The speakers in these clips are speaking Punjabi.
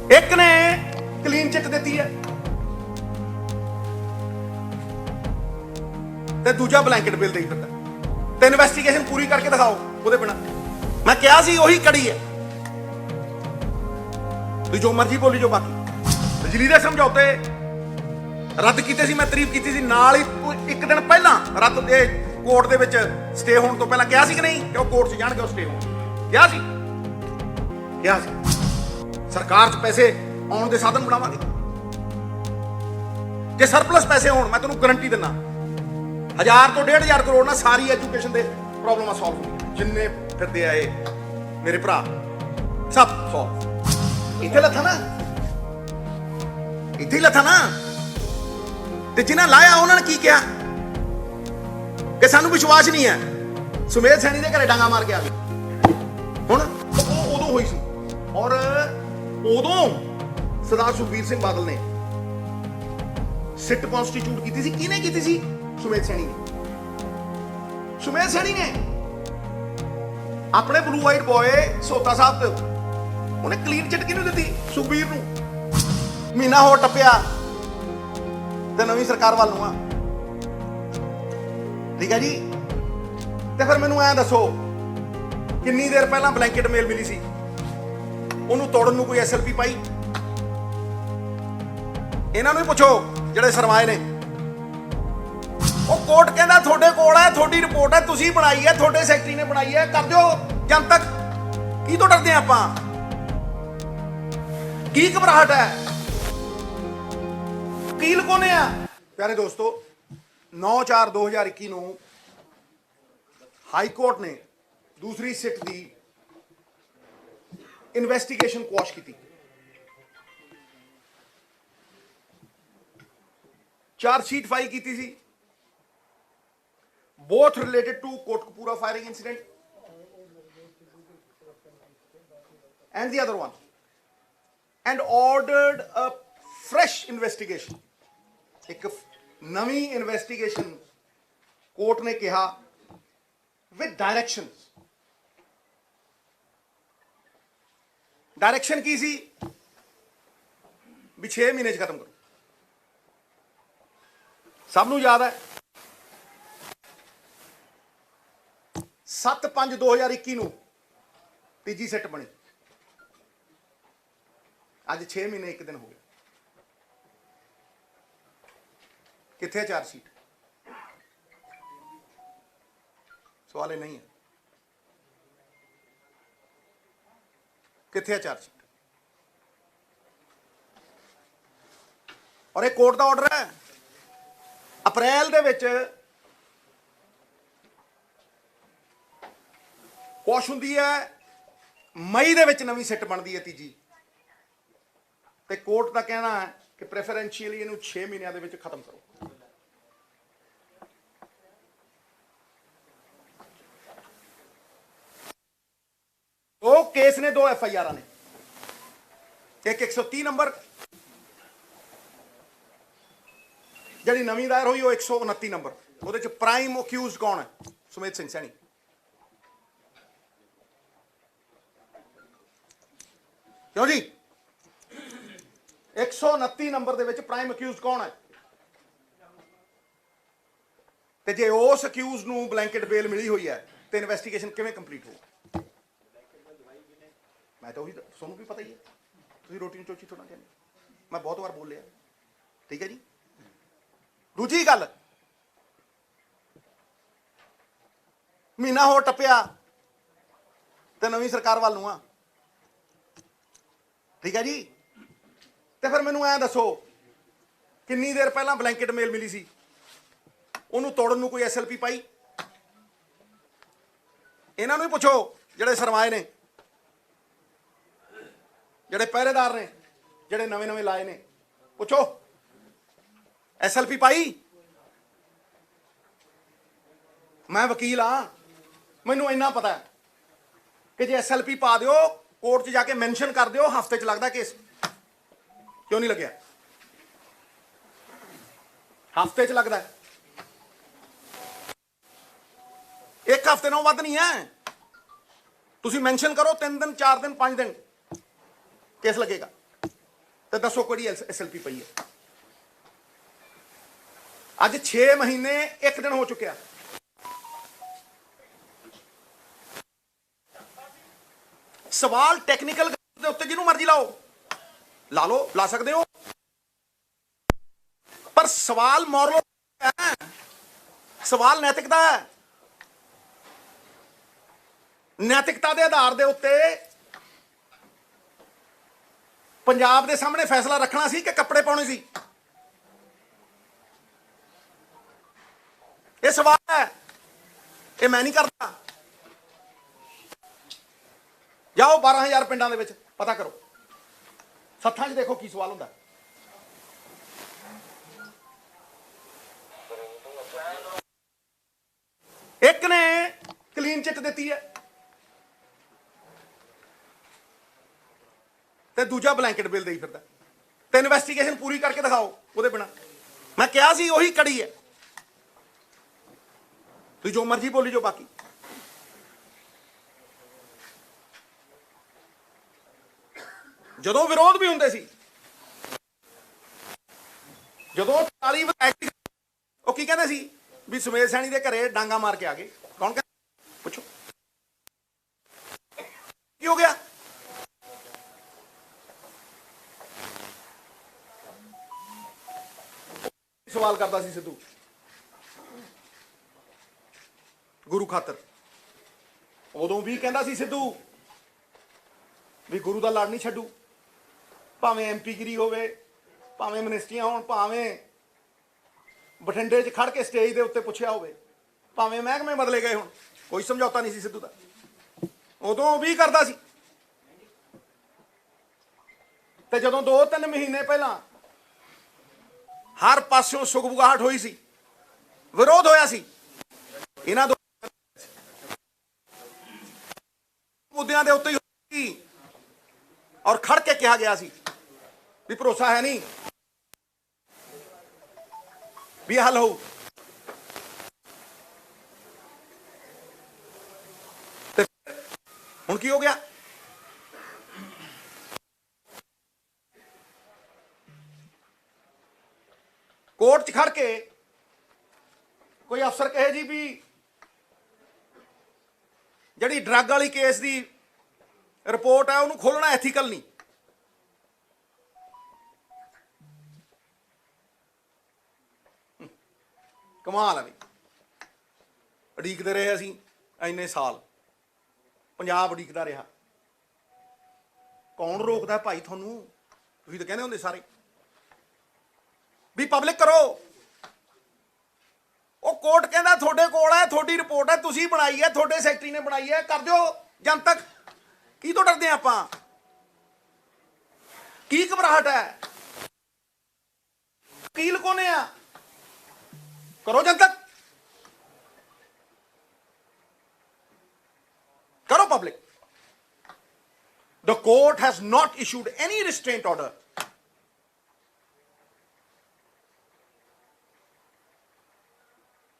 एक ने क्लीन चिट दी है ते दूजा ब्लैंकेट बिल देई फिरदा ते इन्वेस्टिगेशन पूरी करके दिखाओ ਉਹਦੇ बिना। मैं क्या सी ਉਹੀ कड़ी है तू जो मर्जी बोली जो बाकी बिजली ਦੇ ਸਮਝੌਤੇ ਰੱਦ ਕੀਤੇ ਸੀ। मैं ਤਾਰੀਫ ਕੀਤੀ ਸੀ ਨਾਲ ਹੀ ਇੱਕ ਦਿਨ ਪਹਿਲਾਂ ਰੱਦ ਦੇ ਕੋਰਟ ਦੇ ਵਿੱਚ ਸਟੇ ਹੋਣ ਤੋਂ ਪਹਿਲਾਂ ਕਿਹਾ ਸੀ ਕਿ ਨਹੀਂ ਕਿ ਉਹ ਕੋਰਟ 'ਚ ਜਾਣਗੇ ਉਹ ਸਟੇ ਹੋਣ ਕਿਹਾ ਸੀ ਸਰਕਾਰ 'ਚ ਪੈਸੇ ਆਉਣ ਦੇ ਸਾਧਨ ਬਣਾਵਾਂਗੇ ਜੇ ਸਰਪਲਸ ਪੈਸੇ ਹੋਣ। ਮੈਂ ਤੈਨੂੰ ਗਾਰੰਟੀ ਦਿੰਦਾ 1000 ਤੋਂ 1500 ਕਰੋੜ ਨਾਲ ਸਾਰੀ ਐਜੂਕੇਸ਼ਨ ਦੇ ਪ੍ਰੋਬਲਮਾਂ ਸੋਲਵ ਹੋਣਗੀਆਂ। ਜਿੰਨੇ ਫਿਰਦੇ ਆਏ ਮੇਰੇ ਭਰਾ ਸਭ ਸੋਲਵ ਇੱਥੇ ਲੱਥਾ ਨਾ ਇੱਥੇ ਲੱਥਾ ਨਾ। ਤੇ ਜਿਨ੍ਹਾਂ ਲਾਇਆ ਉਹਨਾਂ ਨੇ ਕੀ ਕਿਹਾ ਕਿ ਸਾਨੂੰ ਵਿਸ਼ਵਾਸ ਨਹੀਂ ਹੈ। ਸੁਮੇਧ ਸੈਣੀ ਦੇ ਘਰੇ ਡਾਂਗਾ ਮਾਰ ਕੇ ਆ ਗਏ। ਹੁਣ ਉਹ ਉਦੋਂ ਹੋਈ ਸੀ ਔਰ ਉਦੋਂ ਸਰਦਾਰ ਸੁਖਬੀਰ ਸਿੰਘ ਬਾਦਲ ਨੇ ਸਿੱਟ ਕਨਸਟੀਟਿਊਟ ਕੀਤੀ ਸੀ। ਕਿਹਨੇ ਕੀਤੀ ਸੀ? ਸੁਮੇਧ ਸੈਣੀ ਨੇ। ਸੁਮੇਧ ਸੈਣੀ ਨੇ ਆਪਣੇ ਬਲੂ ਵਾਈਟ ਬॉय ਸੋਤਾ ਸਾਹਿਬ ਤੇ ਉਹਨੇ ਕਲੀਨ ਚਿੱਟ ਕਿਹਨੂੰ ਦਿੱਤੀ? ਸੁਖਬੀਰ ਨੂੰ। ਮਹੀਨਾ ਹੋਰ ਟੱਪਿਆ ਤੇ ਨਵੀਂ ਸਰਕਾਰ ਵੱਲ ਨੂੰ ਆ। ਠੀਕ ਹੈ ਜੀ। ਤੇ ਫਿਰ ਮੈਨੂੰ ਐਂ ਦੱਸੋ ਕਿੰਨੀ ਦੇਰ ਪਹਿਲਾਂ ਬਲੈਂਕਟ ਮੇਲ ਮਿਲੀ ਸੀ? ਉਹਨੂੰ ਤੋੜਨ ਨੂੰ ਕੋਈ ਐਸਐਲਪੀ ਪਾਈ? ਇਹਨਾਂ ਨੂੰ ਹੀ ਪੁੱਛੋ ਜਿਹੜੇ ਸਰਮਾਏ ਨੇ। ਉਹ ਕੋਰਟ ਕਹਿੰਦਾ ਤੁਹਾਡੇ ਕੋਲ ਹੈ, ਤੁਹਾਡੀ ਰਿਪੋਰਟ ਹੈ, ਤੁਸੀਂ ਬਣਾਈ ਹੈ, ਤੁਹਾਡੇ ਸੈਕਟਰੀ ਨੇ ਬਣਾਈ ਹੈ, ਕਰ ਦਿਓ ਜਨਤਕ। ਕੀ ਤੋਂ ਡਰਦੇ ਆਪਾਂ? ਕੀ ਘਬਰਾਹਟ ਹੈ? ਵਕੀਲ ਕੋਨੇ ਆ? ਪਿਆਰੇ ਦੋਸਤੋ 9/4/2021 ਨੂੰ ਹਾਈ ਕੋਰਟ ਨੇ ਦੂਸਰੀ ਸਿੱਟ ਦੀ ਇਨਵੈਸਟੀਗੇਸ਼ਨ ਕੁਆਸ਼ ਕੀਤੀ। ਚਾਰਜ ਸ਼ੀਟ ਫਾਈਲ ਕੀਤੀ ਸੀ both related to Kotkapura firing incident and the other one, and ordered a fresh investigation. एक नवी investigation कोर्ट ने कहा with directions. डायरेक्शन की सी भी 6 महीने च खत्म करो। सबनों याद है 7/5/2021 ਨੂੰ ਤੀਜੀ ਸਿੱਟ ਬਣੀ। ਅੱਜ 6 ਮਹੀਨੇ 1 ਦਿਨ ਹੋ ਗਏ। ਕਿੱਥੇ ਹੈ ਚਾਰਜ ਸ਼ੀਟ? ਸਵਾਲ ਇਹ ਨਹੀਂ ਹੈ ਕਿੱਥੇ ਹੈ ਚਾਰਜ ਸ਼ੀਟ? ਔਰ ਇਹ ਕੋਰਟ ਦਾ ਆਰਡਰ ਹੈ। ਅਪ੍ਰੈਲ ਦੇ ਵਿੱਚ ਕੁਆਸ਼ ਹੁੰਦੀ ਹੈ, ਮਈ ਦੇ ਵਿੱਚ ਨਵੀਂ ਸਿੱਟ ਬਣਦੀ ਹੈ ਤੀਜੀ। ਤੇ ਕੋਰਟ ਦਾ ਕਹਿਣਾ ਹੈ ਕਿ ਪ੍ਰੈਫਰੈਂਸ਼ੀਅਲੀ ਇਹਨੂੰ 6 ਮਹੀਨਿਆਂ ਦੇ ਵਿੱਚ ਖਤਮ ਕਰੋ। ਦੋ ਕੇਸ ਨੇ, 2 FIR ਨੇ। ਇੱਕ 130 ਨੰਬਰ ਜਿਹੜੀ ਨਵੀਂ ਦਾਇਰ ਹੋਈ, ਉਹ 129 ਨੰਬਰ। ਉਹਦੇ ਚ ਪ੍ਰਾਈਮ ਅਕਿਊਜ਼ਡ ਕੌਣ ਹੈ? ਸੁਮੇਧ ਸਿੰਘ ਸੈਣੀ। क्यों जी? 129 नंबर ਦੇ ਵਿੱਚ ਪ੍ਰਾਈਮ ਅਕਿਊਜ਼ਡ ਕੌਣ ਹੈ? ਤੇ ਜੇ ਉਸ ਅਕਿਊਜ਼ ਨੂੰ ਬਲੈਂਕਟ ਬੇਲ ਮਿਲੀ ਹੋਈ ਹੈ ਤੇ ਇਨਵੈਸਟੀਗੇਸ਼ਨ ਕਿਵੇਂ ਕੰਪਲੀਟ ਹੋਊ? ਮੈਂ ਤਾਂ ਉਹੀ ਤੁਹਾਨੂੰ ਵੀ ਪਤਾ ਹੀ ਹੈ। ਤੁਸੀਂ ਰੋਟੀ ਨੂੰ ਚੋਚੀ ਥੋੜਾ ਕਹਿੰਦੇ। ਮੈਂ ਬਹੁਤ ਵਾਰ ਬੋਲਿਆ। ਠੀਕ ਹੈ ਜੀ। ਦੂਜੀ ਗੱਲ, ਮਹੀਨਾ ਹੋਰ ਟੱਪਿਆ ਤੇ ਨਵੀਂ ਸਰਕਾਰ ਵੱਲ ਨੂੰ ਆ। ਠੀਕ ਹੈ ਜੀ। ਤੇ ਫਿਰ ਮੈਨੂੰ ਐਂ ਦੱਸੋ ਕਿੰਨੀ ਦੇਰ ਪਹਿਲਾਂ ਬਲੈਂਕਟ ਮੇਲ ਮਿਲੀ ਸੀ? ਉਹਨੂੰ ਤੋੜਨ ਨੂੰ ਕੋਈ ਐਸਐਲਪੀ ਪਾਈ? ਇਹਨਾਂ ਨੂੰ ਹੀ ਪੁੱਛੋ ਜਿਹੜੇ ਸਰਮਾਏ ਨੇ, ਜਿਹੜੇ ਪਹਿਰੇਦਾਰ ਨੇ, ਜਿਹੜੇ ਨਵੇਂ ਨਵੇਂ ਲਾਏ ਨੇ। ਪੁੱਛੋ ਐਸਐਲਪੀ ਪਾਈ? ਮੈਂ ਵਕੀਲ ਹਾਂ, ਮੈਨੂੰ ਇੰਨਾ ਪਤਾ ਕਿ ਜੇ ਐਸਐਲਪੀ ਪਾ ਦਿਓ ਕੋਰਟ 'ਚ ਜਾ ਕੇ ਮੈਂਸ਼ਨ ਕਰ ਦਿਓ, ਹਫ਼ਤੇ 'ਚ ਲੱਗਦਾ ਕੇਸ। ਕਿਉਂ ਨਹੀਂ ਲੱਗਿਆ? ਹਫ਼ਤੇ 'ਚ ਲੱਗਦਾ। ਇੱਕ ਹਫ਼ਤੇ ਨਾਲੋਂ ਵੱਧ ਨਹੀਂ ਹੈ। ਤੁਸੀਂ ਮੈਂਸ਼ਨ ਕਰੋ 3 ਦਿਨ 4 ਦਿਨ 5 ਦਿਨ ਕੇਸ ਲੱਗੇਗਾ। तो दसो किहड़ी SLP पई है? अज 6 महीने 1 दिन हो चुकिया। सवाल टैक्नीकल के उत्ते जिन्हों मर्जी लाओ, ला लो, ला सकते हो, पर सवाल मॉरल है, सवाल नैतिकता है। नैतिकता के आधार के उत्ते पंजाब के सामने फैसला रखना सी कि कपड़े पाने सी? ये सवाल है, ये मैं नहीं करता। जाओ 12,000 पिंडां दे विच पता करो, सत्थां 'च देखो की सवाल हुंदा। एक ने क्लीन चिट दी है ते दूजा ब्लैंकेट बिल दे फिरदा, ते इन्वेस्टिगेशन पूरी करके दिखाओ उहदे बिना। मैं कहा सी उही कड़ी है, तुसीं जो मर्जी बोली जो। बाकी जदों विरोध भी हुंदे सी, जदों 40 विधायक वो की कहते सी भी सुमेध सैनी के घरे डांगा मार के आ गए। कौन कहता? पूछो की हो गया? सवाल करता सी सिद्धू गुरु खातर। उदों भी कहता सी सिद्धू भी गुरु का लड़ नहीं छड्डू, भावें MP गिरी होवे, भावें मिनिस्ट्रियां होण, भावें बठिंडे च खड़ के स्टेज के उत्ते पुछया होवे, भावें महकमे बदले गए होण, कोई समझौता नहीं सी सिद्धू का। उदों भी करता सी। ते जदों 2-3 महीने पहला हर पासों सुगबुगाहट हुई सी, विरोध होया सी, इन्हां दो मुद्दਿਆਂ ਦੇ ਉੱਤੇ ही और खड़ के कहा गया सी भी भरोसा है नहीं भी हल हो। हुण की हो गया? कोर्ट च खड़ के कोई अफसर कहे जी भी जिहड़ी ड्रग वाली केस की रिपोर्ट है उन्होंने खोलना एथिकल नहीं। कमाल है बई, उड़ीकते रहे असीं इन्ने साल, पंजाब उड़ीकता रहा। कौन रोकदा भाई तुहानूं? तुसीं तां कहंदे हुंदे सारे भी पब्लिक करो। वो कोर्ट कहता थोड़े कोल है, थोड़ी रिपोर्ट है, तुसीं बनाई है, थोड़े सैकटरी ने बनाई है, कर दो जनतक। की तो डरदे आपां? की घबराहट है? की लुकाउने आ? करो जनतक, करो public. The court has not issued any restraint order.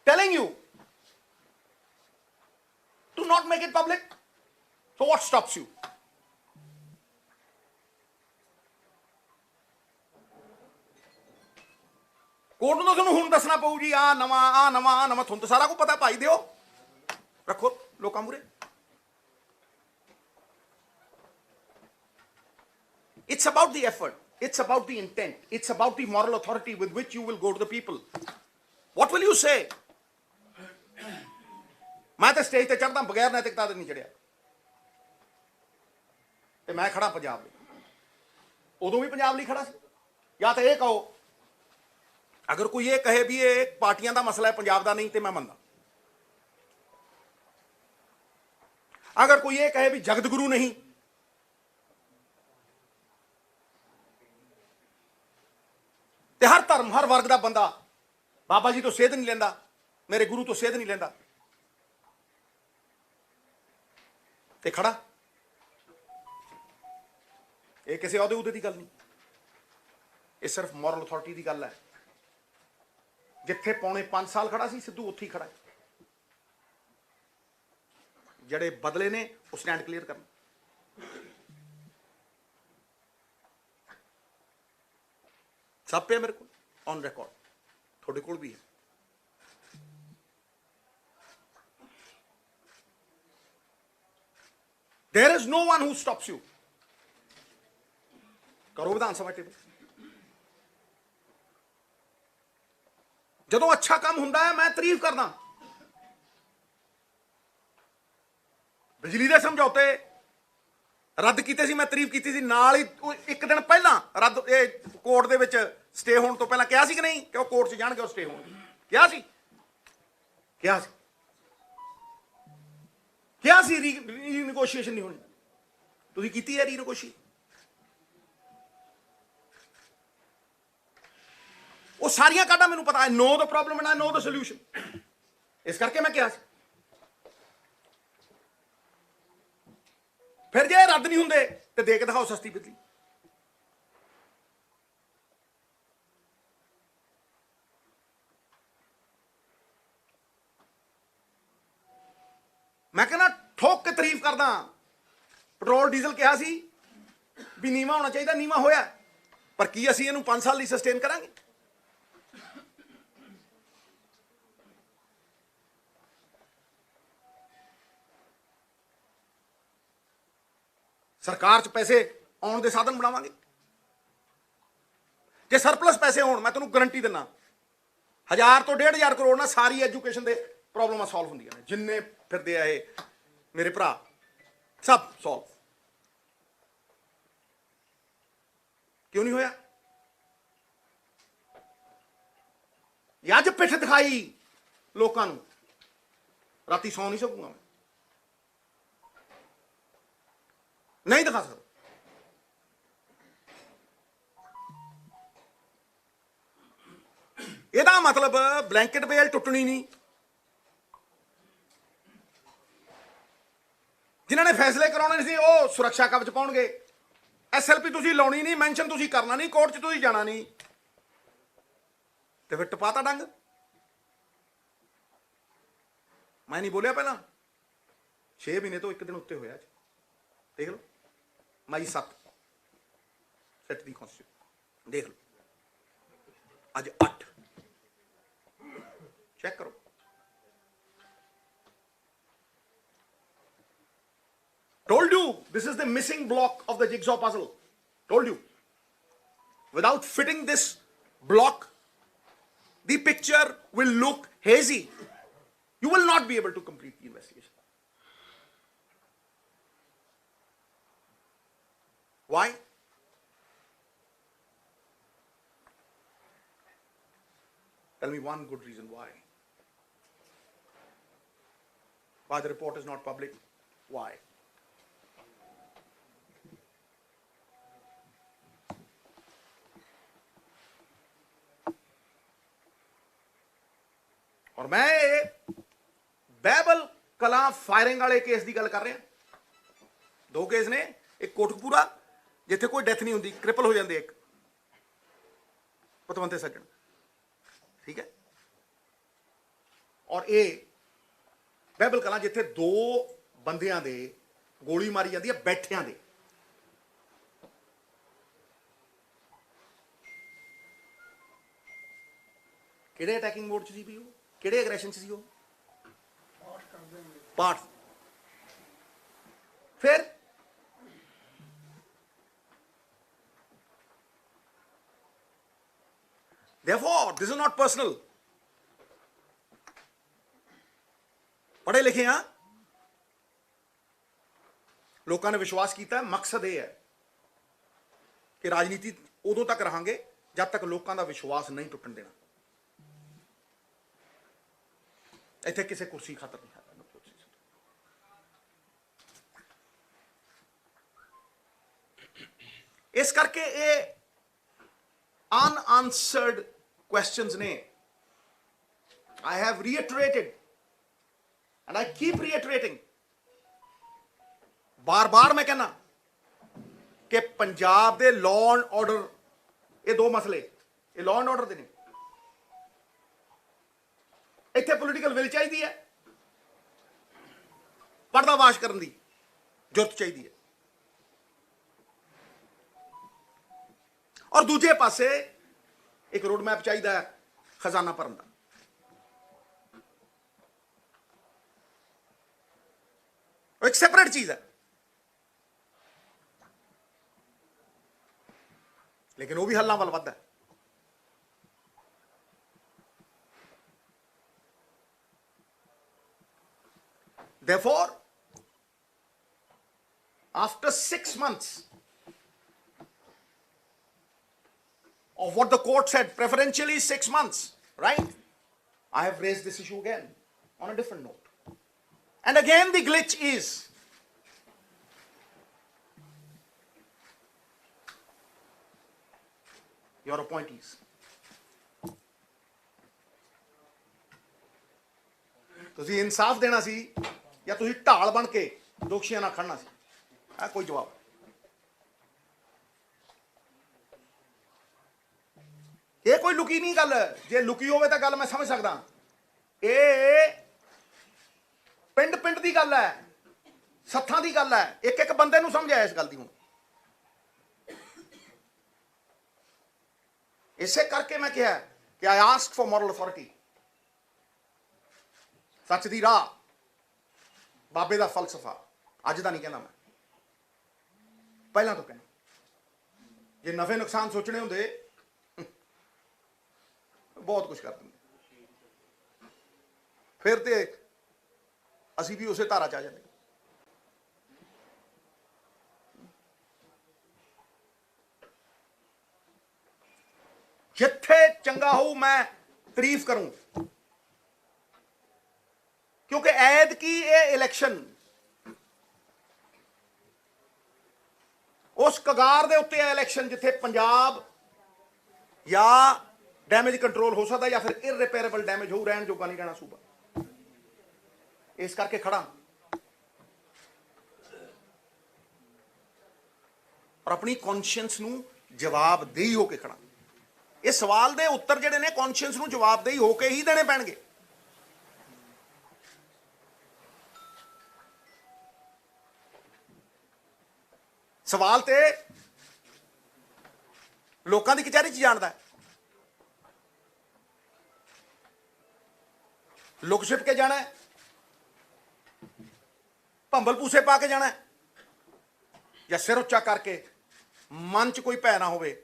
Telling you to not make it public. So what stops you? Court ਨੂੰ ਤੁਹਾਨੂੰ ਹੁਣ ਦੱਸਣਾ ਪਊ ਜੀ ਆ ਨਵਾਂ ਤੁਹਾਨੂੰ ਤਾਂ ਸਾਰਾ ਕੁਝ ਪਤਾ, ਭਾਈ ਦਿਓ ਰੱਖੋ ਲੋਕਾਂ ਮੂਰੇ। It's about the effort, it's about the intent, it's about the moral authority with which you will go to the people. What will you say? मैं तो स्टेज ते चढ़दा बगैर नैतिकता दे नहीं चढ़िया, ते मैं खड़ा पंजाब ਲਈ। उदों भी पंजाब ਲਈ खड़ा सी। या तो ये कहो, अगर कोई ये कहे भी ये पार्टियां का मसला है पंजाब का नहीं, तो मैं मनदा। अगर कोई ये कहे भी जगत गुरु नहीं, तो हर धर्म हर वर्ग का बंदा बाबा जी तो सेध नहीं लेंदा, मेरे गुरु तो सेध नहीं लेंदा, ते खड़ा। ये किसी अहुदे उहदे की गल नहीं, ये सिर्फ मॉरल अथॉरिटी की गल है। जिथे पौने 5 साल खड़ा सी सिद्धू, उत्थे ही खड़ा है। जड़े बदले ने वो स्टैंड क्लीयर करना। सब पे मेरे को ऑन रिकॉर्ड, थोड़े कोल भी है। There is no one who stops you. करो विधान सभा टेबल। ਜਦੋਂ अच्छा काम ਹੁੰਦਾ है मैं तारीफ करना। बिजली ਦੇ ਸਮਝੌਤੇ ਰੱਦ ਕੀਤੇ ਸੀ, ਮੈਂ ਤਾਰੀਫ ਕੀਤੀ ਸੀ। ਨਾਲ ਹੀ ਇੱਕ ਦਿਨ ਪਹਿਲਾਂ ਰੱਦ, ਇਹ ਕੋਰਟ ਦੇ ਵਿੱਚ ਸਟੇ ਹੋਣ ਤੋਂ ਪਹਿਲਾਂ ਕਿਹਾ ਸੀ ਕਿ ਨਹੀਂ ਕਿ ਉਹ ਕੋਰਟ 'ਚ ਜਾਣਗੇ, ਉਹ ਸਟੇ ਹੋਣਗੇ, ਕਿਹਾ ਸੀ ਰੀਨੈਗੋਸ਼ੀਏਸ਼ਨ ਨਹੀਂ ਹੋਣੀ। ਤੁਸੀਂ ਕੀਤੀ ਹੈ ਰੀਨੈਗੋਸ਼ੀਏਸ਼ਨ? ਉਹ ਸਾਰੀਆਂ ਕਾਢਾਂ ਮੈਨੂੰ ਪਤਾ, I know the problem and I know the solution. ਇਸ ਕਰਕੇ ਮੈਂ ਕਿਹਾ ਸੀ। ਫਿਰ ਜੇ ਰੱਦ ਨਹੀਂ ਹੁੰਦੇ ਤੇ ਦੇ ਕੇ ਦਿਖਾਓ ਸਸਤੀ ਬਿਜਲੀ। ਮੈਂ ਕਹਿੰਦਾ ਠੋਕ ਕੇ ਤਾਰੀਫ ਕਰਦਾ। ਪੈਟਰੋਲ ਡੀਜ਼ਲ ਕਿਹਾ ਸੀ ਵੀ ਨੀਵਾਂ ਹੋਣਾ ਚਾਹੀਦਾ, ਨੀਵਾਂ ਹੋਇਆ, ਪਰ ਕੀ ਅਸੀਂ ਇਹਨੂੰ 5 ਸਾਲ ਲਈ ਸਸਟੇਨ ਕਰਾਂਗੇ? ਸਰਕਾਰ 'ਚ ਪੈਸੇ ਆਉਣ ਦੇ ਸਾਧਨ ਬਣਾਵਾਂਗੇ। ਜੇ ਸਰਪਲਸ ਪੈਸੇ ਹੋਣ, ਮੈਂ ਤੁਹਾਨੂੰ ਗਰੰਟੀ ਦਿੰਦਾ 1000 ਤੋਂ 1500 ਕਰੋੜ ਨਾਲ ਸਾਰੀ ਐਜੂਕੇਸ਼ਨ ਦੇ ਪ੍ਰੋਬਲਮਾਂ ਸੋਲਵ ਹੁੰਦੀਆਂ ਨੇ। ਜਿੰਨੇ ਫਿਰਦੇ ਆ ਇਹ ਮੇਰੇ ਭਰਾ, ਸਭ ਸੋਲਵ। ਕਿਉਂ ਨਹੀਂ ਹੋਇਆ? ਇਹ ਅੱਜ ਪਿੱਠ ਦਿਖਾਈ ਲੋਕਾਂ ਨੂੰ, ਰਾਤੀ ਸੌ ਨਹੀਂ ਸਕੂਗਾ ਮੈਂ, ਨਹੀਂ ਦਿਖਾ ਸਕਦਾ। ਇਹਦਾ ਮਤਲਬ ਬਲੈਂਕਟ ਬੇਲ ਟੁੱਟਣੀ ਨਹੀਂ। ਜਿਨ੍ਹਾਂ ਨੇ ਫੈਸਲੇ ਕਰਾਉਣੇ ਸੀ ਉਹ ਸੁਰੱਖਿਆ ਕਵਚ ਪਾਉਣਗੇ। SLP ਤੁਸੀਂ ਲਾਉਣੀ ਨਹੀਂ, ਮੈਂਸ਼ਨ ਤੁਸੀਂ ਕਰਨਾ ਨਹੀਂ, ਕੋਰਟ 'ਚ ਤੁਸੀਂ ਜਾਣਾ ਨਹੀਂ, ਤੇ ਫਿਰ ਟਪਾਤਾ ਡੰਗ। ਮੈਂ ਨਹੀਂ ਬੋਲਿਆ ਪਹਿਲਾਂ, 6 ਮਹੀਨੇ ਤੋਂ ਇੱਕ ਦਿਨ ਉੱਤੇ ਹੋਇਆ। ਦੇਖ ਲਓ, ਮਈ 7 ਸੈਟ ਦੀ ਕੌਂਸਟੀਟਿਊਸ਼ਨ ਦੇਖ ਲਓ, ਅੱਜ 8 ਚੈੱਕ ਕਰੋ। Told you this is the missing block of the jigsaw puzzle. Told you. Without fitting this block, the picture will look hazy. You will not be able to complete the investigation. Why? Tell me one good reason why. Why the report is not public? Why? और मैं बैबल कला फायरिंग वाले केस की गल कर रहा। 2 केस ने, एक कोटकपूरा जिथे कोई डेथ नहीं होती, क्रिपल हो जाते, एक पतवंते सज्जन, ठीक है, और ये बैबल कला जिथे 2 बंदियां दे गोली मारी जाती है बैठिया दे। किहड़े अटैकिंग मोड च सी भी, किहड़े एग्रैशन च सी वो? पार्ट। फिर therefore this is not personal। पढ़े लिखे हाँ, लोगों ने विश्वास किया। मकसद यह है कि राजनीति उदों तक रहांगे जब तक लोगों का विश्वास नहीं टुटन देना। इत्थे किसी कुर्सी खातर नहीं है। इस करके ये unanswered questions ने I have reiterated and I keep reiterating, बार बार मैं कहना कि पंजाब दे लॉ एंड ऑर्डर, ये 2 मसले, ये लॉ एंड ऑर्डर दे ने। इत्थे पोलिटिकल विल चाहिदी है, पर्दाफाश करन दी जुर्त चाहिदी है, और दूजे पासे ਇੱਕ ਰੋਡ ਮੈਪ ਚਾਹੀਦਾ ਹੈ ਖਜ਼ਾਨਾ ਭਰਨ ਦਾ। ਉਹ ਇੱਕ ਸੈਪਰੇਟ ਚੀਜ਼ ਹੈ, ਲੇਕਿਨ ਉਹ ਵੀ ਹੱਲਾਂ ਵੱਲ ਵੱਧਦਾ। Therefore, after 6 months of what the court said, preferentially 6 months, right? I have raised this issue again on a different note. And again, the glitch is your appointees. ਤੁਸੀਂ ਇਨਸਾਫ ਦੇਣਾ ਸੀ ਜਾਂ ਤੁਸੀਂ ਢਾਲ ਬਣ ਕੇ ਦੋਸ਼ੀਆਂ ਨਾਲ ਖੜਨਾ ਸੀ? ਆ ਕੋਈ ਜਵਾਬ? ਇਹ ਕੋਈ ਲੁਕੀ ਨਹੀਂ ਗੱਲ। ਜੇ ਲੁਕੀ ਹੋਵੇ ਤਾਂ ਗੱਲ ਮੈਂ ਸਮਝ ਸਕਦਾ। ਇਹ ਪਿੰਡ ਪਿੰਡ ਦੀ ਗੱਲ ਹੈ, ਸੱਥਾਂ ਦੀ ਗੱਲ ਹੈ। ਇੱਕ ਇੱਕ ਬੰਦੇ ਨੂੰ ਸਮਝ ਆਇਆ ਇਸ ਗੱਲ ਦੀ। ਹੁਣ ਇਸੇ ਕਰਕੇ ਮੈਂ ਕਿਹਾ ਕਿ ਆਈ ਆਸਕ ਫॉर ਮੋਰਲ ਅਥਾਰਟੀ। ਸੱਚ ਦੀ ਰਾਹ, ਬਾਬੇ ਦਾ ਫਲਸਫਾ ਅੱਜ ਦਾ ਨਹੀਂ ਕਹਿੰਦਾ ਮੈਂ, ਪਹਿਲਾਂ ਤੋਂ ਕਹਿੰਦਾ। ਜੇ ਨਫੇ ਨੁਕਸਾਨ ਸੋਚਣੇ ਹੁੰਦੇ ਬਹੁਤ ਕੁਝ ਕਰ ਦਿੰਦੇ, ਫਿਰ ਤੇ ਅਸੀਂ ਵੀ ਉਸੇ ਧਾਰਾ ਚ ਆ ਜਾਂਦੇ। ਜਿੱਥੇ ਚੰਗਾ ਹੋਊ ਮੈਂ ਤਾਰੀਫ ਕਰੂੰ, ਕਿਉਂਕਿ ਐਦ ਕੀ ਇਹ ਇਲੈਕਸ਼ਨ ਉਸ ਕਗਾਰ ਦੇ ਉੱਤੇ ਹੈ। ਇਲੈਕਸ਼ਨ ਜਿੱਥੇ ਪੰਜਾਬ ਜਾਂ ਡੈਮੇਜ ਕੰਟਰੋਲ ਹੋ ਸਕਦਾ ਜਾਂ ਫਿਰ ਇਰਰਿਪੇਅਰੇਬਲ ਡੈਮੇਜ ਹੋ, ਰਹਿਣ ਜੋਗਾ ਨਹੀਂ ਰਹਿਣਾ ਸੂਬਾ। ਇਸ ਕਰਕੇ ਖੜਾ ਔਰ ਆਪਣੀ ਕੌਨਸ਼ੀਅੰਸ ਨੂੰ ਜਵਾਬਦੇਹੀ ਹੋ ਕੇ ਖੜਾ। ਇਹ ਸਵਾਲ ਦੇ ਉੱਤਰ ਜਿਹੜੇ ਨੇ ਕੌਨਸ਼ੀਅੰਸ ਨੂੰ ਜਵਾਬਦੇਹੀ ਹੋ ਕੇ ਹੀ ਦੇਣੇ ਪੈਣਗੇ। ਸਵਾਲ ਤੇ ਲੋਕਾਂ ਦੀ ਕਚਹਿਰੀ 'ਚ ਜਾਣਦਾ ਹੈ, ਲੁਕ ਛਿਪ ਕੇ ਜਾਣਾ ਹੈ, ਭੰਬਲ ਪੂਸੇ ਪਾ ਕੇ ਜਾਣਾ ਹੈ, ਜਾਂ ਸਿਰ ਉੱਚਾ ਕਰਕੇ ਮਨ 'ਚ ਕੋਈ ਭੈ ਨਾ ਹੋਵੇ,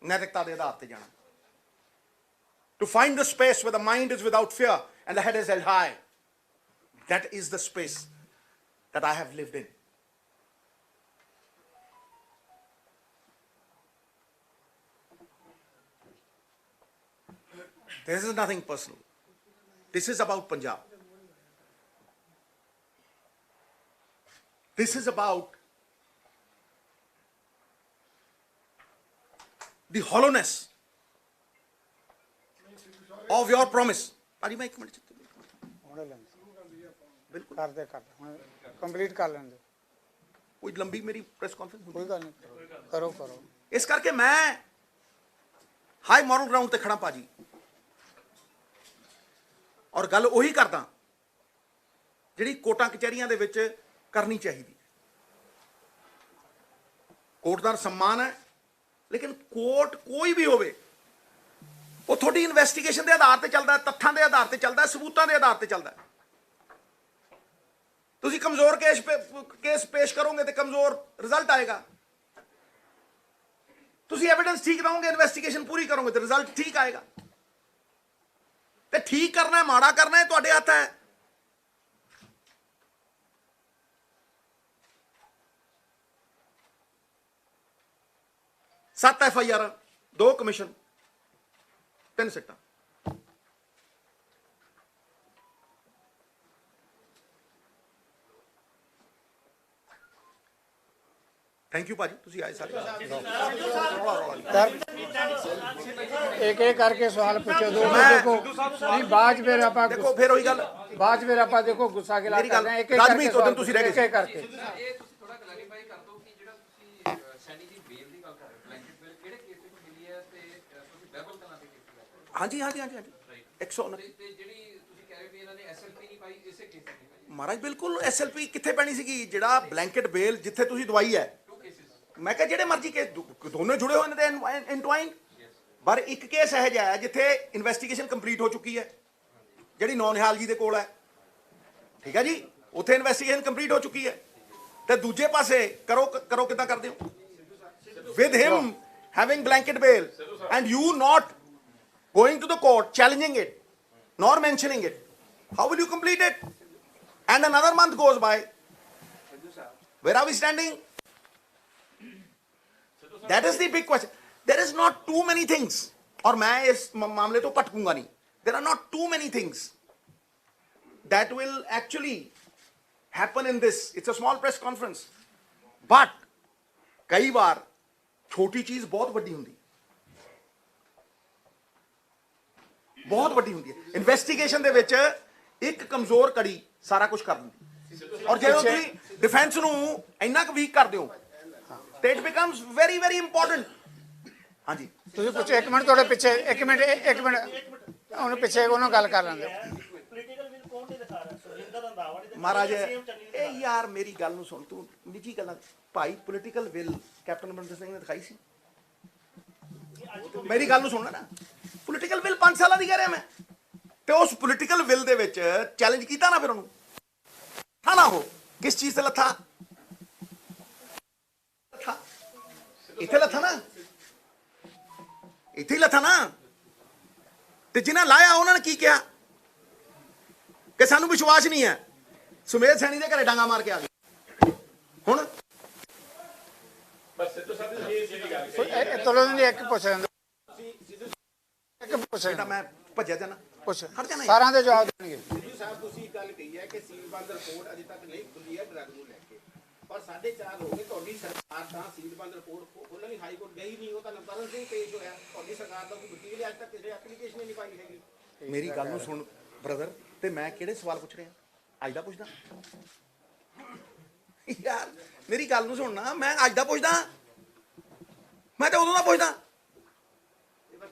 ਨੈਤਿਕਤਾ ਦੇ ਆਧਾਰ ਤੇ ਜਾਣਾ। To find the space where the mind is without fear and the head is held high. That is the space that I have lived in. This is nothing personal. This is about Punjab. This is about the hollowness of your promise. ਭਾਜੀ ਮੈਂ ਇੱਕ ਮਿੰਟ ਬਿਲਕੁਲ ਕਰਦੇ ਹੁਣ ਕੰਪਲੀਟ ਕਰ ਲੈਂਦੇ। ਕੋਈ ਲੰਬੀ ਮੇਰੀ ਪ੍ਰੈਸ ਕਾਨਫਰੰਸ ਕੋਈ ਗੱਲ ਨਹੀਂ, ਕਰੋ ਕਰੋ। ਇਸ ਕਰਕੇ ਮੈਂ ਹਾਈ ਮੋਰਲ ਗਰਾਊਂਡ ਤੇ ਖੜਾ ਭਾਜੀ, ਔਰ ਗੱਲ ਉਹੀ ਕਰਦਾ ਜਿਹੜੀ ਕੋਰਟਾਂ ਕਚਹਿਰੀਆਂ ਦੇ ਵਿੱਚ ਕਰਨੀ ਚਾਹੀਦੀ। ਕੋਰਟ ਦਾ ਸਨਮਾਨ ਹੈ, ਲੇਕਿਨ ਕੋਰਟ ਕੋਈ ਵੀ ਹੋਵੇ ਉਹ ਤੁਹਾਡੀ ਇਨਵੈਸਟੀਗੇਸ਼ਨ ਦੇ ਆਧਾਰ ਤੇ ਚੱਲਦਾ, ਤੱਥਾਂ ਦੇ ਆਧਾਰ ਤੇ ਚੱਲਦਾ, ਸਬੂਤਾਂ ਦੇ ਆਧਾਰ ਤੇ ਚੱਲਦਾ। ਤੁਸੀਂ ਕਮਜ਼ੋਰ ਕੇਸ ਪੇਸ਼ ਕਰੋਗੇ ਤੇ ਕਮਜ਼ੋਰ ਰਿਜ਼ਲਟ ਆਏਗਾ। ਤੁਸੀਂ ਐਵੀਡੈਂਸ ਠੀਕ ਲਾਓਗੇ, ਇਨਵੈਸਟੀਗੇਸ਼ਨ ਪੂਰੀ ਕਰੋਗੇ ਤੇ ਰਿਜ਼ਲਟ ਠੀਕ ਆਏਗਾ। ਤੇ ਠੀਕ ਕਰਨਾ ਹੈ ਮਾੜਾ ਕਰਨਾ ਹੈ ਤੁਹਾਡੇ ਹੱਥ ਹੈ। ਸੱਤ FIR, 2 ਕਮਿਸ਼ਨ, 3 ਸਿੱਟਾਂ। ਥੈਂਕ ਯੂ ਭਾਜੀ, ਤੁਸੀਂ ਆਏ ਸਾਰੇ। ਇੱਕ ਇੱਕ ਕਰਕੇ ਸਵਾਲ ਪੁੱਛੋ। ਦੋ ਦੇਖੋ ਨਹੀਂ ਬਾਅਦ ਫਿਰ ਆਪਾਂ ਦੇਖੋ ਫਿਰ ਉਹੀ ਗੱਲ, ਬਾਅਦ ਫਿਰ ਆਪਾਂ ਦੇਖੋ ਗੁੱਸਾ ਗਿਲਾ ਮੇਰੀ ਗੱਲ ਕਰਦੇ ਹਾਂ। ਇੱਕ ਇੱਕ ਰਾਜਮੀਤ ਉਦੋਂ ਤੁਸੀਂ ਰਹਿ ਗਏ ਕਰਕੇ ਇਹ ਤੁਸੀਂ ਥੋੜਾ ਕਲੈਰੀਫਾਈ ਕਰ ਦਿਓ ਕਿ ਜਿਹੜਾ ਤੁਸੀਂ ਸੈਣੀ ਦੀ ਬੇਲ ਦੀ ਗੱਲ ਕਰ ਰਹੇ ਹੋ, ਬਲੈਂਕਟ ਬੇਲ ਕਿਹੜੇ ਕੇਸ ਵਿੱਚ ਮਿਲੀ ਹੈ ਤੇ ਤੁਸੀਂ ਬਹਿਬਲ ਕਲਾਂ ਦੇ ਕੇਸ ਦੀ ਗੱਲ ਕਰ ਰਹੇ ਹੋ? ਹਾਂਜੀ ਹਾਂਜੀ ਹਾਂਜੀ ਹਾਂਜੀ 129। ਤੇ ਜਿਹੜੀ ਤੁਸੀਂ ਕਹਿ ਰਹੇ ਹੋ ਵੀ ਇਹਨਾਂ ਨੇ SLP ਨਹੀਂ ਪਾਈ, ਇਸੇ ਕੇਸ ਦੀ ਪਾਈ ਮਹਾਰਾਜ ਬਿਲਕੁਲ SLP ਕਿੱਥੇ ਪੈਣੀ ਸੀਗੀ? ਜਿਹੜਾ ਬਲੈਂਕਟ ਬੇਲ ਜਿੱਥੇ ਤੁਸੀਂ ਦਵਾਈ ਹੈ, 2 ਕੇਸਿਸ। ਮੈਂ ਕਿਹਾ ਜਿਹੜੇ ਮਰਜ਼ੀ ਕੇ ਦੋਨੋਂ ਜੁੜੇ ਹੋਏ ਨੇ ਤੇ ਇਨਟਵਾਈਨ। ਪਰ ਇੱਕ ਕੇਸ ਇਹੋ ਜਿਹਾ ਹੈ ਜਿੱਥੇ ਇਨਵੈਸਟੀਗੇਸ਼ਨ ਕੰਪਲੀਟ ਹੋ ਚੁੱਕੀ ਹੈ, ਜਿਹੜੀ ਨੌਨਿਹਾਲ ਜੀ ਦੇ ਕੋਲ ਹੈ, ਠੀਕ ਹੈ ਜੀ, ਉੱਥੇ ਇਨਵੈਸਟੀਗੇਸ਼ਨ ਕੰਪਲੀਟ ਹੋ ਚੁੱਕੀ ਹੈ। ਤੇ ਦੂਜੇ ਪਾਸੇ ਕਰੋ ਕਿੱਦਾਂ ਕਰਦੇ ਹੋ with him having blanket bail and you not going to the court challenging it nor mentioning it, how will you complete it? And another month goes by. Where are we standing? That is the big question. There is not too many things, और मैं इस मामले तो पटकूंगा नहीं, there are not too many things that will actually happen in this. It's a small press conference, but कई बार छोटी चीज बहुत ਵੱਡੀ ਹੁੰਦੀ ਹੈ, ਬਹੁਤ ਵੱਡੀ ਹੁੰਦੀ ਹੈ। ਇਨਵੈਸਟੀਗੇਸ਼ਨ ਦੇ ਵਿੱਚ ਇੱਕ ਕਮਜ਼ੋਰ ਕੜੀ ਸਾਰਾ ਕੁਝ ਕਰ ਦਿੰਦੀ, ਔਰ ਜਦੋਂ ਤੁਸੀਂ ਡਿਫੈਂਸ ਨੂੰ ਇੰਨਾ ਕੁ ਵੀਕ ਕਰਦੇ ਹੋ ਤੇ it becomes very very important. ਹਾਂਜੀ ਤੁਸੀਂ ਪੁੱਛੋ, ਇੱਕ ਮਿੰਟ ਤੁਹਾਡੇ ਪਿੱਛੇ, ਇੱਕ ਮਿੰਟ ਉਹਨੂੰ ਪਿੱਛੇ ਉਹਨੂੰ ਗੱਲ ਕਰ ਲੈਂਦੇ। ਮਹਾਰਾਜ ਇਹ ਯਾਰ ਮੇਰੀ ਗੱਲ ਨੂੰ ਸੁਣ, ਤੂੰ ਨਿੱਜੀ ਗੱਲਾਂ ਭਾਈ, political will captain Amarinder Singh ਨੇ ਦਿਖਾਈ ਸੀ। ਮੇਰੀ ਗੱਲ ਨੂੰ ਸੁਣਨਾ ਨਾ, ਪੋਲੀਟੀਕਲ ਵਿਲ 5 ਸਾਲਾਂ ਦੀ ਕਹਿ ਰਿਹਾ ਮੈਂ, ਤੇ ਉਸ ਪੋਲੀਟੀਕਲ ਵਿਲ ਦੇ ਵਿੱਚ ਚੈਲੰਜ ਕੀਤਾ ਨਾ, ਫਿਰ ਉਹਨੂੰ ਲੱਥਾ ਨਾ ਹੋ। ਕਿਸ ਚੀਜ਼ ਤੇ ਲੱਥਾ? ਇੱਥੇ ਲੱਥਾ ਨਾ, ਇੱਥੇ ਹੀ ਲੱਥਾ ਨਾ। ਤੇ ਜਿਨ੍ਹਾਂ ਲਾਇਆ ਉਹਨਾਂ ਨੇ ਕੀ ਕਿਹਾ ਕਿ ਸਾਨੂੰ ਵਿਸ਼ਵਾਸ ਨਹੀਂ ਹੈ, ਸੁਮੇਧ ਸੈਣੀ ਦੇ ਘਰੇ ਡਾਂਗਾ ਮਾਰ ਕੇ ਆ ਗਏ। ਹੁਣ ਚਲੋ ਜੀ, ਇੱਕ ਪੁੱਛ ਲੈਂਦੇ, ਇੱਕ ਪੁੱਛ ਤਾਂ ਮੈਂ ਭੱਜਿਆ ਜਾਣਾ, ਪੁੱਛ, ਹਟ ਜਾਣਾ। ਸਾਰਿਆਂ ਦੇ ਜਵਾਬ ਦੇਣਗੇ। ਸਿੱਧੂ ਸਾਹਿਬ, ਤੁਸੀਂ ਗੱਲ ਕਹੀ ਹੈ ਕਿ ਸੀਲਬੰਦ ਰਿਪੋਰਟ ਅਜੇ ਤੱਕ ਨਹੀਂ ਖੁੱਲੀ ਹੈ ਡਰੱਗ ਨੂੰ ਲੈ ਕੇ, ਪਰ 4.5 ਹੋ ਗਏ ਤੁਹਾਡੀ ਸਰਕਾਰ ਤਾਂ ਸੀਲਬੰਦ ਰਿਪੋਰਟ ਖੋਲ੍ਹਣ ਲਈ ਹਾਈ ਕੋਰਟ ਗਈ ਨਹੀਂ, ਉਹ ਤਾਂ ਨਵਤਰਨ ਸਿੰਘ ਪੇਸ਼ ਹੋਇਆ। ਤੁਹਾਡੀ ਸਰਕਾਰ ਦਾ ਕੋਈ ਵਕੀਲ ਅੱਜ ਤੱਕ ਕਿਸੇ ਐਪਲੀਕੇਸ਼ਨ ਹੀ ਨਹੀਂ ਪਾਈ ਹੈਗੀ। ਮੇਰੀ ਗੱਲ ਨੂੰ ਸੁਣ ਬ੍ਰਦਰ, ਤੇ ਮੈਂ ਕਿਹੜੇ ਸਵਾਲ ਪੁੱਛ ਰਿਹਾ? ਅੱਜ ਦਾ ਪੁੱਛਦਾ ਯਾਰ, ਮੇਰੀ ਗੱਲ ਨੂੰ ਸੁਣਨਾ, ਮੈਂ ਅੱਜ ਦਾ ਪੁੱਛਦਾ, ਮੈਂ ਤਾਂ ਉਦੋਂ ਦਾ ਪੁੱਛਦਾ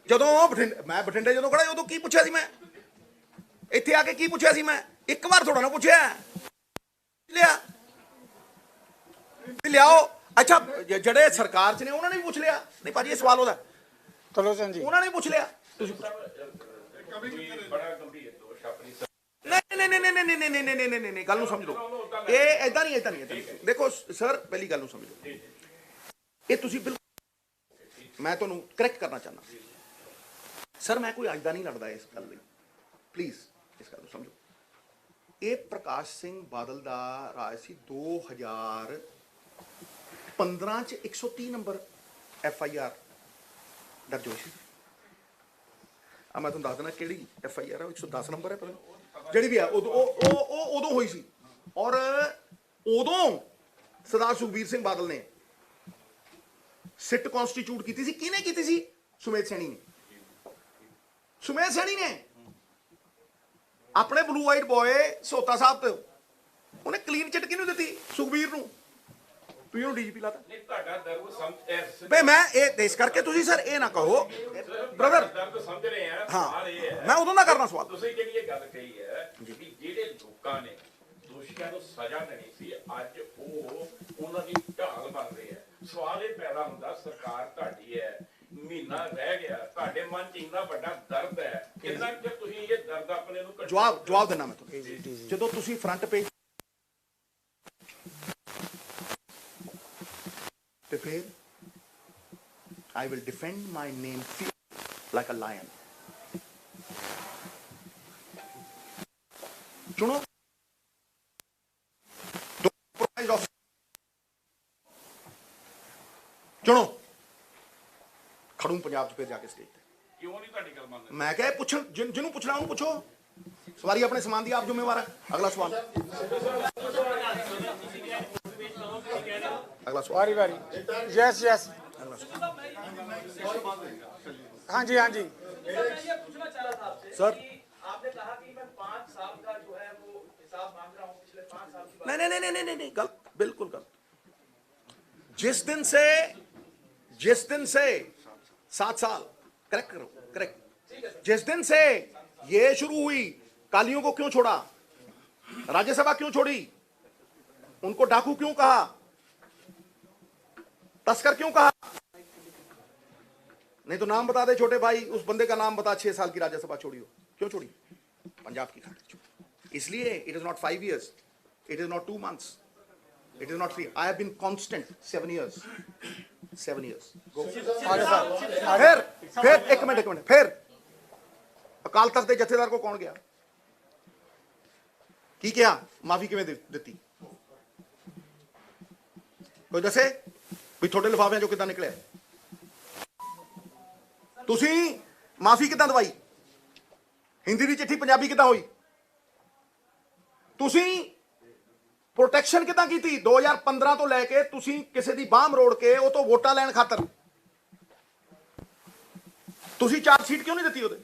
ਜਦੋਂ ਮੈਂ ਬਠਿੰਡੇ ਜਦੋਂ ਖੜਾ ਉਦੋਂ ਕੀ ਪੁੱਛਿਆ ਸੀ ਮੈਂ? ਇੱਥੇ ਆ ਕੇ ਕੀ ਪੁੱਛਿਆ ਸੀ ਮੈਂ? ਇੱਕ ਵਾਰ ਥੋੜਾ ਨਾ ਪੁੱਛਿਆ, ਲਿਆਓ। ਅੱਛਾ, ਜਿਹੜੇ ਸਰਕਾਰ 'ਚ ਨੇ ਉਹਨਾਂ ਨੇ ਵੀ ਪੁੱਛ ਲਿਆ? ਨਹੀਂ ਭਾਜੀ, ਇਹ ਸਵਾਲ ਉਹਦਾ, ਚਲੋ ਜੀ, ਉਹਨਾਂ ਨੇ ਪੁੱਛ ਲਿਆ। ਤੁਸੀਂ ਨਹੀਂ, ਗੱਲ ਨੂੰ ਸਮਝ ਲਓ। ਇਹ ਏਦਾਂ ਨਹੀਂ, ਏਦਾਂ ਨਹੀਂ। ਦੇਖੋ ਸਰ, ਪਹਿਲੀ ਗੱਲ ਨੂੰ ਸਮਝ ਲਓ, ਇਹ ਤੁਸੀਂ ਬਿਲਕੁਲ, ਮੈਂ ਤੁਹਾਨੂੰ ਕਰੈਕਟ ਕਰਨਾ ਚਾਹੁੰਦਾ ਸਰ, ਮੈਂ ਕੋਈ ਅੱਜ ਦਾ ਨਹੀਂ ਲੜਦਾ ਇਸ ਗੱਲ ਲਈ, ਪਲੀਜ਼ ਇਸ ਗੱਲ ਨੂੰ ਸਮਝੋ। ਇਹ ਪ੍ਰਕਾਸ਼ ਸਿੰਘ ਬਾਦਲ ਦਾ ਰਾਜ ਸੀ 2015 ਚ 130 ਨੰਬਰ FIR ਦਰਜ ਹੋਈ ਸੀ। ਆ ਮੈਂ ਤੁਹਾਨੂੰ ਦੱਸ ਦੇਣਾ ਕਿਹੜੀ FIR ਹੈ, 110 ਨੰਬਰ ਹੈ, ਪਤਾ ਜਿਹੜੀ ਵੀ ਹੈ, ਉਦੋਂ ਹੋਈ ਸੀ। ਔਰ ਉਦੋਂ ਸਰਦਾਰ ਸੁਖਬੀਰ ਸਿੰਘ ਬਾਦਲ ਨੇ ਸਿੱਟ ਕਨਸਟੀਟਿਊਟ ਕੀਤੀ ਸੀ। ਕਿਹਨੇ ਕੀਤੀ ਸੀ? ਸੁਮੇਧ ਸੈਣੀ ਨੇ। ਸੁਮੇਧ ਸੈਣੀ ਨੇ ਆਪਣੇ ਬਲੂ ਵਾਈਟ ਬॉय ਸੋਤਾ ਸਾਹਿਬ ਤੇ ਉਹਨੇ ਕਲੀਨ ਚਿੱਟ ਕਿਹਨੂੰ ਦਿੱਤੀ? ਸੁਖਬੀਰ ਨੂੰ। ਤੁਸੀਂ ਉਹਨੂੰ DGP ਲਾਤਾ। ਨਹੀਂ, ਤੁਹਾਡਾ ਦਰਦ ਸਮਝ ਬਈ ਮੈਂ ਇਹ ਇਸ ਕਰਕੇ ਤੁਸੀਂ ਸਰ ਇਹ ਨਾ ਕਹੋ ਬ੍ਰਦਰ। ਦਰਦ ਸਮਝ ਰਹੇ ਆ। ਹਾਂ, ਸਵਾਲ ਇਹ ਹੈ, ਮੈਂ ਉਦੋਂ ਦਾ ਕਰਨਾ ਸਵਾਲ। ਤੁਸੀਂ ਜਿਹੜੀ ਇਹ ਗੱਲ ਕਹੀ ਹੈ ਕਿ ਜਿਹੜੇ ਲੋਕਾਂ ਨੇ ਦੋਸ਼ੀਆਂ ਨੂੰ ਸਜ਼ਾ ਦੇਣੀ ਸੀ, ਅੱਜ ਉਹ ਉਹਨਾਂ ਦੀ ਢਾਲ ਬਣ ਰਹੇ ਆ। ਸਵਾਲ ਇਹ ਪੈਦਾ ਹੁੰਦਾ, ਸਰਕਾਰ ਤੁਹਾਡੀ ਹੈ, ਮਹੀਨਾ ਰਹਿ ਗਿਆ, ਤੁਹਾਡੇ ਮਨ 'ਚ ਇੰਨਾ ਵੱਡਾ ਦਰਦ ਹੈ, ਕਿੰਨਾ ਕਿ ਤੁਸੀਂ ਇਹ ਦਰਦ ਆਪਣੇ ਨੂੰ ਜਵਾਬ ਦੇਣਾ ਮੈਂ ਤੁਹਾਨੂੰ। ਜਦੋਂ ਤੁਸੀਂ ਫਰੰਟ ਪੇਜ ਤੇ ਫਿਰ I will defend my name like a lion. ਚੁਣੋ ਚੁਣੋ, ਖੜੂ ਪੰਜਾਬ 'ਚ ਫਿਰ ਜਾ ਕੇ ਸਟੇਜ ਤੇ। ਕਿਉਂ ਨਹੀਂ ਤੁਹਾਡੀ ਗੱਲ ਮੰਨਦੇ? ਮੈਂ ਕਿਹਾ ਪੁੱਛਣ, ਜਿਹਨੂੰ ਪੁੱਛਣਾ ਉਹਨੂੰ ਪੁੱਛੋ। ਸਵਾਰੀ ਆਪਣੇ ਸਮਾਨ ਦੀ ਆਪ ਜ਼ਿੰਮੇਵਾਰ ਹੈ। ਅਗਲਾ ਸਵਾਲ, ਅਗਲਾ ਸਵਾਲ। ਵਾਰੀ ਵਾਰੀ। ਯੈਸ ਯੈਸ, ਹਾਂਜੀ ਹਾਂਜੀ पूछना चाह रहा था आपसे सर। कि आपने कहा कि मैं 5 साल का जो है वो हिसाब मांग रहा हूँ, पिछले 5 साल की बात। नहीं, गलत, बिल्कुल गलत। जिस दिन से 7 साल, करेक्ट करो, करेक्ट। जिस दिन से ये शुरू हुई, कालियों को क्यों छोड़ा, राज्यसभा क्यों छोड़ी, उनको डाकू क्यों कहा, तस्कर क्यों कहा, नहीं तो नाम बता दे छोटे भाई, उस बंदे का नाम बता 6 साल की राज्यसभा छोड़ी हो, क्यों छोड़ी? पंजाब की खातिर छोड़ी। इसलिए it is not 5 years, it is not 2 months, it is not 3। I have been constant 7 years, 7 years। फिर एक मिनट, फिर अकाल तख्त के जथेदार को कौन गया, की क्या माफी किवें ਦਿੱਤੀ? ਕੋਈ ਦੱਸੇ ਵੀ ਤੁਹਾਡੇ ਲਿਫਾਫਿਆਂ ਚੋਂ ਕਿੱਦਾਂ ਨਿਕਲਿਆ? ਤੁਸੀਂ ਮਾਫੀ ਕਿੱਦਾਂ ਦਵਾਈ? ਹਿੰਦੀ ਦੀ ਚਿੱਠੀ ਪੰਜਾਬੀ ਕਿੱਦਾਂ ਹੋਈ? ਤੁਸੀਂ ਪ੍ਰੋਟੈਕਸ਼ਨ ਕਿੱਦਾਂ ਕੀਤੀ? 2015 ਤੋਂ ਲੈ ਕੇ ਤੁਸੀਂ ਕਿਸੇ ਦੀ ਬਾਹ ਮਰੋੜ ਕੇ ਉਹ ਤੋਂ ਵੋਟਾਂ ਲੈਣ ਖਾਤਰ ਤੁਸੀਂ ਚਾਰਜ ਸ਼ੀਟ ਕਿਉਂ ਨਹੀਂ ਦਿੱਤੀ ਉਹਦੇ?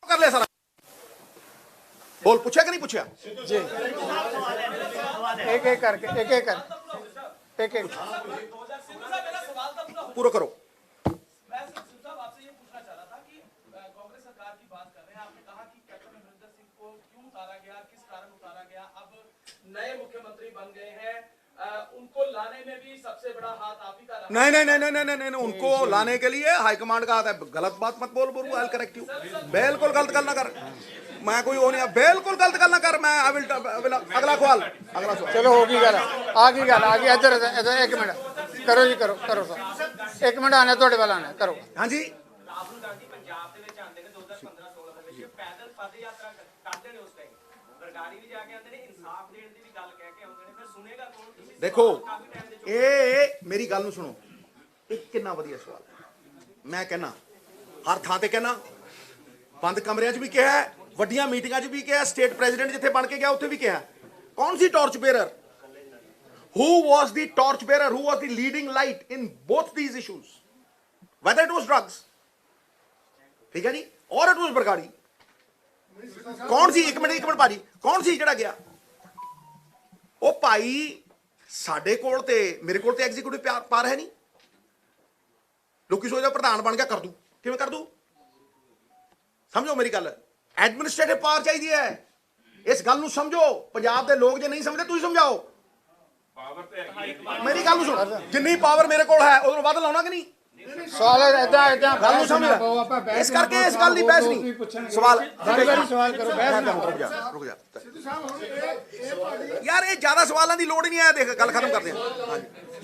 ਕਰ ਲਿਆ ਸਾਰਾ। बोल पूछा कि नहीं पूछा? जी एक एक करके एक पूरा करो। मैं सिद्धू साहब आपसे ये पूछना चाह रहा था कि कांग्रेस सरकार की बात कर रहे हैं, आपने कहा कि कैप्टन अमरिंदर सिंह को क्यों उतारा गया, किस कारण उतारा गया, अब नए मुख्यमंत्री बन गए हैं, उनको लाने में भी सबसे बड़ा हाथ आप ही का रहा। नहीं, उनको लाने के लिए हाईकमांड का हाथ है। गलत बात मत बोल बोल, आई करेक्ट यू। बिल्कुल गलत गल ना कर, मैं कोई वो नहीं, बिल्कुल गलत गल ना कर। मैं अगला सवाल चलो होगी गल, आ गई इधर एक मिनट करो जी, करो सर, एक मिनट आने थोड़े वाल आने करो। हाँ जी, ਰਾਹੁਲ ਗਾਂਧੀ ਪੰਜਾਬ ਦੇ ਵਿੱਚ ਆਉਂਦੇ ਨੇ 2015-16 ਦੇ ਵਿੱਚ ਪੈਦਲ ਪਦ ਯਾਤਰਾ ਕਰਦੇ ਨੇ, ਉਸ ਟਾਈਮ ਬਰਗਾੜੀ ਵੀ ਜਾ ਕੇ ਆਉਂਦੇ ਨੇ, ਇਨਸਾਫ ਦੇਣ ਦੀ ਵੀ ਗੱਲ ਕਹਿ ਕੇ ਆਉਂਦੇ ਨੇ, ਫਿਰ ਸੁਣੇਗਾ ਕੌਣ? ਤੁਸੀਂ देखो ਇਹ ਮੇਰੀ ਗੱਲ ਨੂੰ ਸੁਣੋ, ਇਹ ਕਿੰਨਾ ਵਧੀਆ ਸਵਾਲ ਹੈ। ਮੈਂ ਕਹਿਣਾ ਹਰ ਥਾਂ ਤੇ ਕਹਿਣਾ, ਬੰਦ ਕਮਰਿਆਂ 'ਚ ਵੀ ਕਿਹਾ, ਵੱਡੀਆਂ ਮੀਟਿੰਗਾਂ 'ਚ ਵੀ ਕਿਹਾ, ਸਟੇਟ ਪ੍ਰੈਜ਼ੀਡੈਂਟ ਜਿੱਥੇ ਬਣ ਕੇ ਗਿਆ ਉੱਥੇ ਵੀ ਕਿਹਾ। ਕੌਣ ਸੀ torch bearer? Who was the torch bearer? Who was the leading light in both these issues? Whether it was drugs, ठीक है जी, और it was बरगाड़ी। कौन सी? एक मिनट भाजी, कौन सी ਜਿਹੜਾ ਗਿਆ? ਉਹ ਭਾਈ ਸਾਡੇ ਕੋਲ ਤੇ ਮੇਰੇ ਕੋਲ ਤੇ ਐਗਜ਼ੀਕਿਊਟਿਵ ਪਾਰ ਹੈ ਨਹੀਂ। ਲੋਕੀ ਸੋਚਦੇ ਪ੍ਰਧਾਨ ਬਣ ਗਿਆ ਕਰ ਦੂ, ਕਿਵੇਂ ਕਰ ਦੂ? ਸਮਝੋ ਮੇਰੀ ਗੱਲ, ਐਡਮਿਨਿਸਟ੍ਰੇਟਿਵ ਪਾਵਰ ਚਾਹੀਦੀ ਹੈ। ਇਸ ਗੱਲ ਨੂੰ ਸਮਝੋ। ਪੰਜਾਬ ਦੇ ਲੋਕ ਜੇ ਨਹੀਂ ਸਮਝਦੇ ਤੁਸੀਂ ਸਮਝਾਓ। ਪਾਵਰ ਤੇ ਹੈਗੀ ਮੇਰੀ ਗੱਲ ਨੂੰ ਸੁਣੋ, ਜਿੰਨੀ ਪਾਵਰ ਮੇਰੇ ਕੋਲ ਹੈ ਉਹਨੂੰ ਵੱਧ ਲਾਉਣਾ ਕਿ ਨਹੀਂ? सवाल इदा ਗੱਲ ਨੂੰ ਸਮਝ। ਇਸ ਕਰਕੇ ਇਸ ਗੱਲ ਦੀ ਬਹਿਸ ਨਹੀਂ। ਸਵਾਲ सवाल करो, बहस ਰੁਕ ਜਾ ਯਾਰ, ਇਹ ਜ਼ਿਆਦਾ ਸਵਾਲਾਂ ਦੀ ਲੋੜ ਹੀ ਨਹੀਂ ਹੈ। ਦੇਖ ਗੱਲ ਖਤਮ ਕਰਦੇ ਹਾਂ।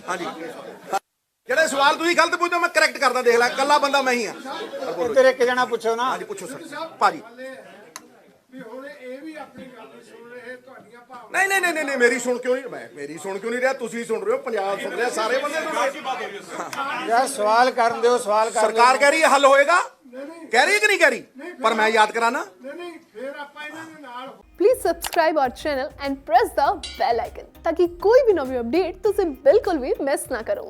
ਹਾਂਜੀ ਜਿਹੜੇ ਸਵਾਲ ਤੁਸੀਂ ਗਲਤ ਪੁੱਛਦੇ ਹੋ ਮੈਂ ਕਰੈਕਟ ਕਰਦਾ। ਦੇਖ ਲੈ, ਕੱਲਾ ਬੰਦਾ ਮੈਂ ਹੀ ਹਾਂ। इधर एक जना पूछो ना। ਹਾਂਜੀ ਪੁੱਛੋ ਸਰ। ਭਾਜੀ ਵੀ ਹੁਣ ਇਹ ਵੀ ਆਪਣੀ ਗੱਲ ਨਹੀਂ ਸੁਣ ਰਹੇ, ਤੁਹਾਡੀਆਂ ਭਾਵਨਾ ਨਹੀਂ ਮੇਰੀ ਸੁਣ ਕਿਉਂ ਨਹੀਂ? ਮੈਂ ਮੇਰੀ ਸੁਣ ਕਿਉਂ ਨਹੀਂ ਰਿਹਾ? ਤੁਸੀਂ ਸੁਣ ਰਹੇ ਹੋ, ਪੰਜਾਬ ਸੁਣ ਰਿਹਾ, ਸਾਰੇ ਬੰਦੇ ਸੁਣ ਰਹੇ। यार सवाल कर दो, सवाल कर। ਸਰਕਾਰ ਕਹਿ ਰਹੀ ਹੈ ਹੱਲ ਹੋਏਗਾ, ਕਹਿ ਰਹੀ ਹੈ ਕਿ ਨਹੀਂ ਕਹਿ ਰਹੀ? ਪਰ ਮੈਂ ਯਾਦ ਕਰਾਣਾ। ਨਹੀਂ ਫਿਰ ਆਪਾਂ ਇਹਨਾਂ ਦੇ ਨਾਲ Please subscribe our channel and press the bell icon ताकि कोई भी नवी अपडेट तुझे बिल्कुल भी मिस ना करो।